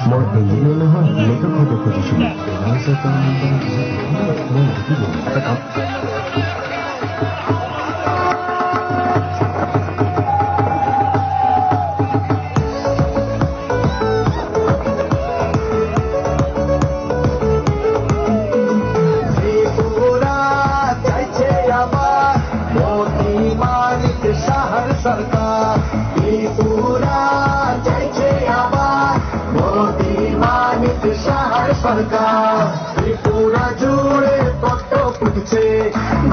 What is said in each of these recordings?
মই ইঞ্জিনিয়াৰ নহয়, লেখক হ'ব খুজিছিলোঁ। ফাইনেন্সৰ কাম মই লিখিব এটা কাম। सरकार त्रिपुरा चाइछे आबार मोदी मानिक शहर सरकार त्रिपुरा जुड़े पट्ट उठছে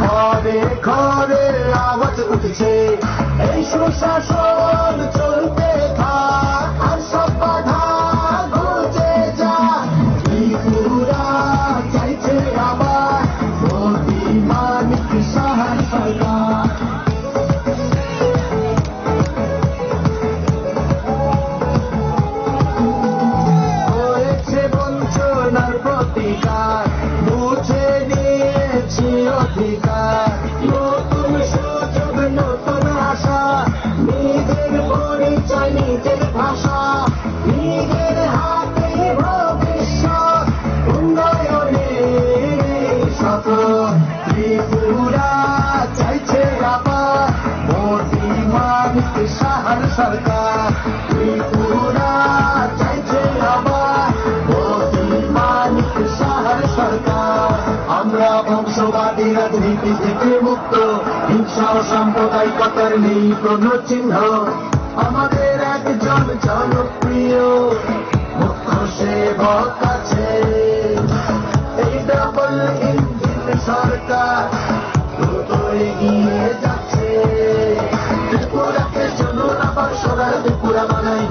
घरे घरे आवाज उठছে এই সুশাসন চলতে থাক আর সব বাধা ঘুচে যা ত্রিপুরা চাইছে আবার মোদি মানিক শহর सरकार বুঝে নিয়েছি অধিকার নতুন সুযোগ নতুন আশা নিজের পরিচয় নিজের ভাষা নিজের হাতে ভবিষ্যৎ উন্নয়নের সফল ত্রিপুরা চাইছে আবার মোদি মানিক শহর সরকার ত্রিপুরা চাইছে আবার সরকার আমরা বংশবাদী রাজনীতি থেকে মুক্ত হিংসা ও সাম্প্রদায়িকতার নেই কোন চিহ্ন আমাদের একজন জনপ্রিয় মুখ্য সেবক আছে এই ডাবল ইঞ্জিন সরকার দ্রুত এগিয়ে যাচ্ছে ত্রিপুরাকে চলুন আবার সবার ত্রিপুরা বানাই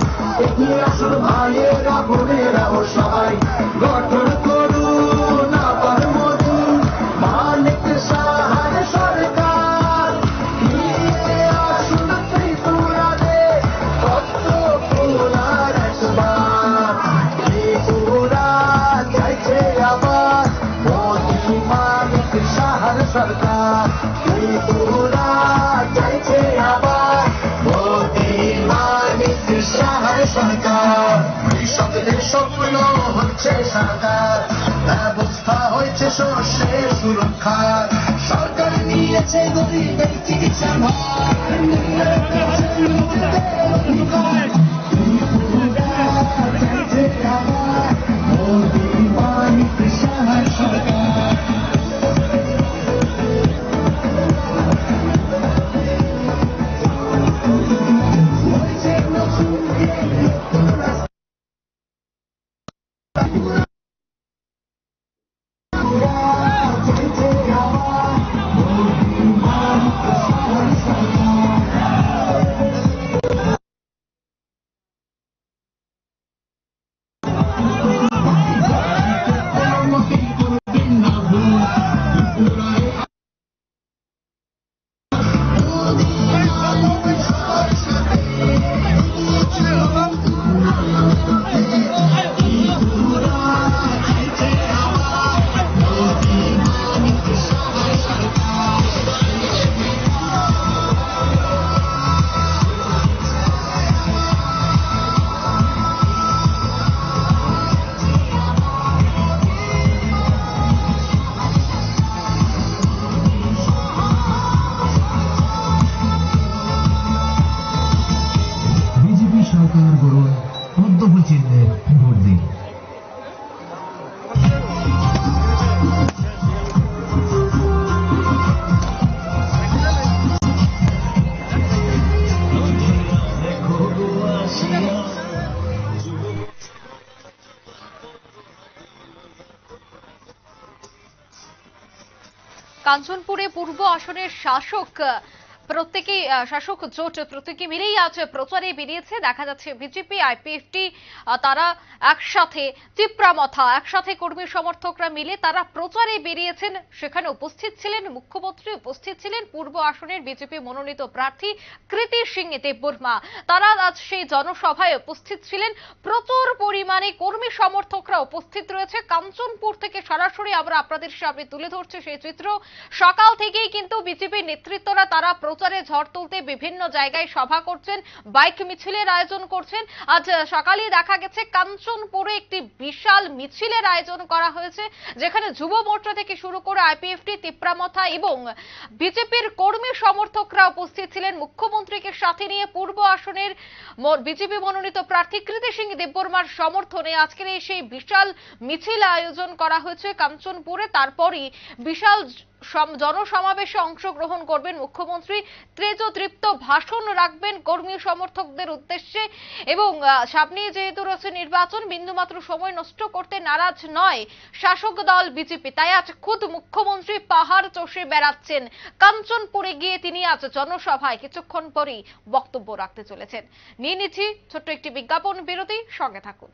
এগিয়ে আসুন ভাইয়েরা বোনেরা ও সবাই গঠন করুন আবার মোদি মানিক শহর সরকার নিয়ে আসুন ত্রিপুরাতে কত পুরার একবার ত্রিপুরা চাইছে আবার মোদি মানিক শহর সরকার ত্রিপুরা চাইছে আবার মোদি মানিক শহর সরকার কৃষকদের স্বপ্ন হচ্ছে সরকার ব্যবস্থা হয়েছে শস্যের সুরক্ষার সরকার নিয়েছে গরিবের চিকিৎসা ভার মোদি মানিক শহর সরকার সরকার গড়ুন পদ্ম চিহ্নে ভোট দিন। কাঞ্চনপুরে পূর্ব আসনের শাসক জোট প্রত্যেকে মিলেই আজ প্রচারে বেরিয়েছে। দেখা যাচ্ছে বিজেপি আইপিএফটি তারা একসাথে চিপ্রামথা একসাথে কর্মী সমর্থকরা মিলে তারা প্রচারে বেরিয়েছেন। সেখানে উপস্থিত ছিলেন মুখ্যমন্ত্রী, উপস্থিত ছিলেন পূর্ব আসনের বিজেপি মনোনীত প্রার্থী কৃতি সিং দেববর্মা। তারা আজ সেই জনসভায় উপস্থিত ছিলেন। প্রচুর পরিমাণে কর্মী সমর্থকরা উপস্থিত রয়েছে। কাঞ্চনপুর থেকে সরাসরি আমরা আপনাদের সামনে তুলে ধরছি সেই চিত্র। সকাল থেকেই কিন্তু বিজেপির নেতৃত্বরা তারা প্রচারে ঝড় তুলতে বিভিন্ন জায়গায় সভা করছেন, বাইক মিছিলের আয়োজন করছেন। আজ সকালে দেখা গেছে কাঞ্চনপুরে একটি বিশাল মিছিলের আয়োজন করা হয়েছে, যেখানে যুব মোর্চা থেকে শুরু করে আইপিএফটি, তিপ্রামথা এবং বিজেপির কর্মী সমর্থকরা উপস্থিত ছিলেন। মুখ্যমন্ত্রীকে সাথে নিয়ে পূর্ব আসনের বিজেপি মনোনীত প্রার্থী কৃতি সিং দেববর্মার সমর্থনে আজকের এই সেই বিশাল মিছিল আয়োজন করা হয়েছে কাঞ্চনপুরে। তারপরই বিশাল জনসমাবেশে অংশগ্রহণ করবেন মুখ্যমন্ত্রী, তেজোদীপ্ত ভাষণ রাখবেন কর্মী সমর্থকদের উদ্দেশ্যে। এবং সামনে যেহেতু রয়েছে নির্বাচন, বিন্দুমাত্র সময় নষ্ট করতে নারাজ নয় শাসক দল বিজেপি, তাই আজ খুদ মুখ্যমন্ত্রী পাহাড় চষে বেড়াচ্ছেন। কাঞ্চনপুরে গিয়ে তিনি আজ জনসভায় কিছুক্ষণ পরেই বক্তব্য রাখতে চলেছেন। নিয়ে নিচ্ছি ছোট্ট একটি বিজ্ঞাপন বিরতি, সঙ্গে থাকুন।